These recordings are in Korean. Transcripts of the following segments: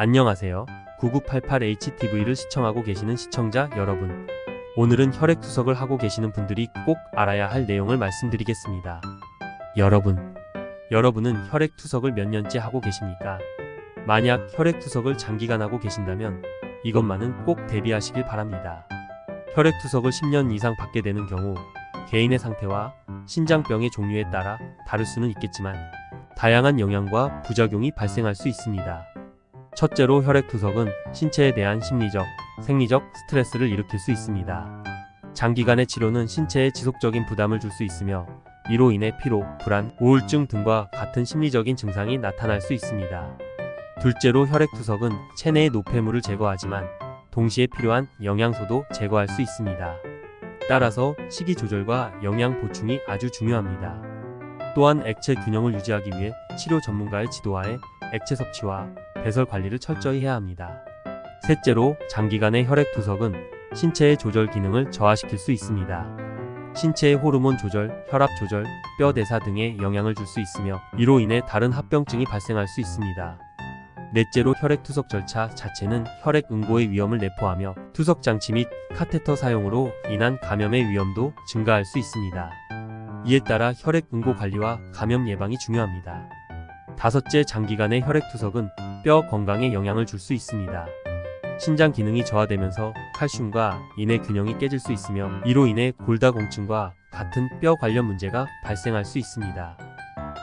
안녕하세요. 9988HTV를 시청하고 계시는 시청자 여러분. 오늘은 혈액투석을 하고 계시는 분들이 꼭 알아야 할 내용을 말씀드리겠습니다. 여러분은 혈액투석을 몇 년째 하고 계십니까? 만약 혈액투석을 장기간 하고 계신다면 이것만은 꼭 대비하시길 바랍니다. 혈액투석을 10년 이상 받게 되는 경우 개인의 상태와 신장병의 종류에 따라 다를 수는 있겠지만 다양한 영향과 부작용이 발생할 수 있습니다. 첫째로 혈액투석은 신체에 대한 심리적, 생리적 스트레스를 일으킬 수 있습니다. 장기간의 치료는 신체에 지속적인 부담을 줄 수 있으며 이로 인해 피로, 불안, 우울증 등과 같은 심리적인 증상이 나타날 수 있습니다. 둘째로 혈액투석은 체내의 노폐물을 제거하지만 동시에 필요한 영양소도 제거할 수 있습니다. 따라서 식이 조절과 영양 보충이 아주 중요합니다. 또한 액체 균형을 유지하기 위해 치료 전문가의 지도하에 액체 섭취와 배설 관리를 철저히 해야 합니다. 셋째로 장기간의 혈액투석은 신체의 조절 기능을 저하시킬 수 있습니다. 신체의 호르몬 조절, 혈압 조절, 뼈 대사 등에 영향을 줄 수 있으며 이로 인해 다른 합병증이 발생할 수 있습니다. 넷째로 혈액투석 절차 자체는 혈액 응고의 위험을 내포하며 투석 장치 및 카테터 사용으로 인한 감염의 위험도 증가할 수 있습니다. 이에 따라 혈액 응고 관리와 감염 예방이 중요합니다. 다섯째, 장기간의 혈액투석은 뼈 건강에 영향을 줄 수 있습니다. 신장 기능이 저하되면서 칼슘과 인의 균형이 깨질 수 있으며 이로 인해 골다공증과 같은 뼈 관련 문제가 발생할 수 있습니다.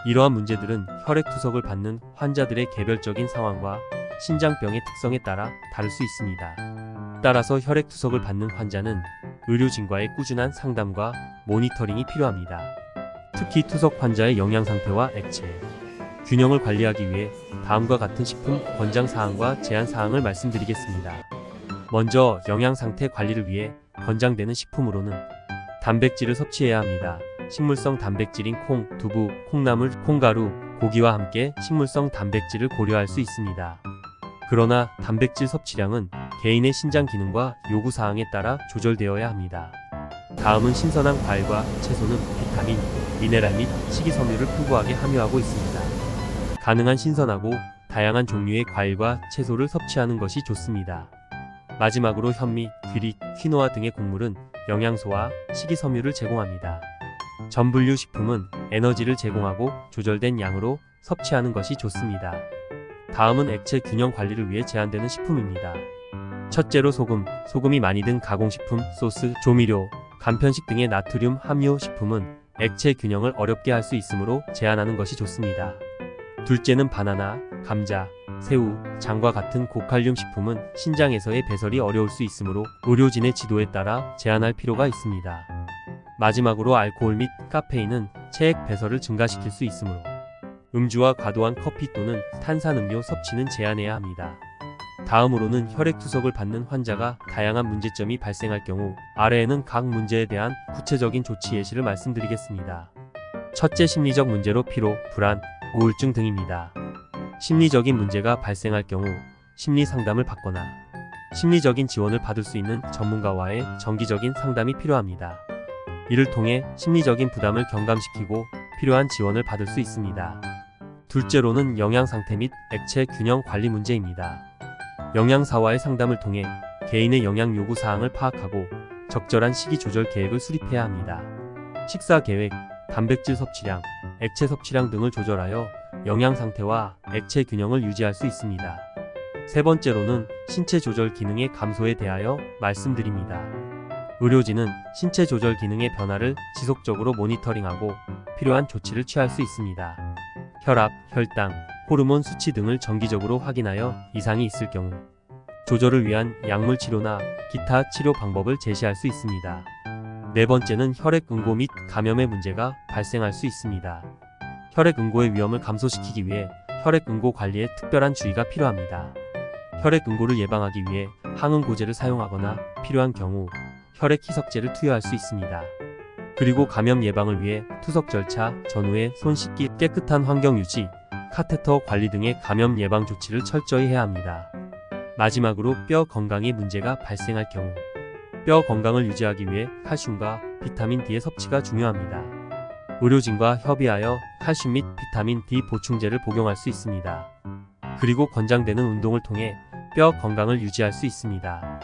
이러한 문제들은 혈액투석을 받는 환자들의 개별적인 상황과 신장병의 특성에 따라 다를 수 있습니다. 따라서 혈액투석을 받는 환자는 의료진과의 꾸준한 상담과 모니터링이 필요합니다. 특히 투석 환자의 영양 상태와 액체 균형을 관리하기 위해 다음과 같은 식품 권장사항과 제한사항을 말씀드리겠습니다. 먼저 영양상태 관리를 위해 권장되는 식품으로는 단백질을 섭취해야 합니다. 식물성 단백질인 콩, 두부, 콩나물, 콩가루, 고기와 함께 식물성 단백질을 고려할 수 있습니다. 그러나 단백질 섭취량은 개인의 신장 기능과 요구사항에 따라 조절되어야 합니다. 다음은 신선한 과일과 채소는 비타민, 미네랄 및 식이섬유를 풍부하게 함유하고 있습니다. 가능한 신선하고 다양한 종류의 과일과 채소를 섭취하는 것이 좋습니다. 마지막으로 현미, 귀리, 퀴노아 등의 곡물은 영양소와 식이섬유를 제공합니다. 전분류 식품은 에너지를 제공하고 조절된 양으로 섭취하는 것이 좋습니다. 다음은 액체 균형 관리를 위해 제한되는 식품입니다. 첫째로 소금이 많이 든 가공식품, 소스, 조미료, 간편식 등의 나트륨 함유 식품은 액체 균형을 어렵게 할 수 있으므로 제한하는 것이 좋습니다. 둘째는 바나나, 감자, 새우, 장과 같은 고칼륨 식품은 신장에서의 배설이 어려울 수 있으므로 의료진의 지도에 따라 제한할 필요가 있습니다. 마지막으로 알코올 및 카페인은 체액 배설을 증가시킬 수 있으므로 음주와 과도한 커피 또는 탄산음료 섭취는 제한해야 합니다. 다음으로는 혈액투석을 받는 환자가 다양한 문제점이 발생할 경우 아래에는 각 문제에 대한 구체적인 조치 예시를 말씀드리겠습니다. 첫째, 심리적 문제로 피로, 불안, 우울증 등입니다. 심리적인 문제가 발생할 경우 심리 상담을 받거나 심리적인 지원을 받을 수 있는 전문가와의 정기적인 상담이 필요합니다. 이를 통해 심리적인 부담을 경감시키고 필요한 지원을 받을 수 있습니다. 둘째로는 영양 상태 및 액체 균형 관리 문제입니다. 영양사와의 상담을 통해 개인의 영양 요구 사항을 파악하고 적절한 식이 조절 계획을 수립해야 합니다. 식사 계획, 단백질 섭취량, 액체 섭취량 등을 조절하여 영양 상태와 액체 균형을 유지할 수 있습니다. 세 번째로는 신체 조절 기능의 감소에 대하여 말씀드립니다. 의료진은 신체 조절 기능의 변화를 지속적으로 모니터링하고 필요한 조치를 취할 수 있습니다. 혈압, 혈당, 호르몬 수치 등을 정기적으로 확인하여 이상이 있을 경우 조절을 위한 약물 치료나 기타 치료 방법을 제시할 수 있습니다. 네 번째는 혈액 응고 및 감염의 문제가 발생할 수 있습니다. 혈액 응고의 위험을 감소시키기 위해 혈액 응고 관리에 특별한 주의가 필요합니다. 혈액 응고를 예방하기 위해 항응고제를 사용하거나 필요한 경우 혈액 희석제를 투여할 수 있습니다. 그리고 감염 예방을 위해 투석 절차 전후에 손 씻기, 깨끗한 환경 유지, 카테터 관리 등의 감염 예방 조치를 철저히 해야 합니다. 마지막으로 뼈 건강에 문제가 발생할 경우 뼈 건강을 유지하기 위해 칼슘과 비타민 D의 섭취가 중요합니다. 의료진과 협의하여 칼슘 및 비타민 D 보충제를 복용할 수 있습니다. 그리고 권장되는 운동을 통해 뼈 건강을 유지할 수 있습니다.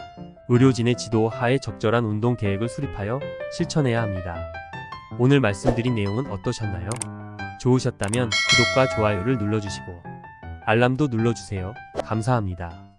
의료진의 지도 하에 적절한 운동 계획을 수립하여 실천해야 합니다. 오늘 말씀드린 내용은 어떠셨나요? 좋으셨다면 구독과 좋아요를 눌러주시고 알람도 눌러주세요. 감사합니다.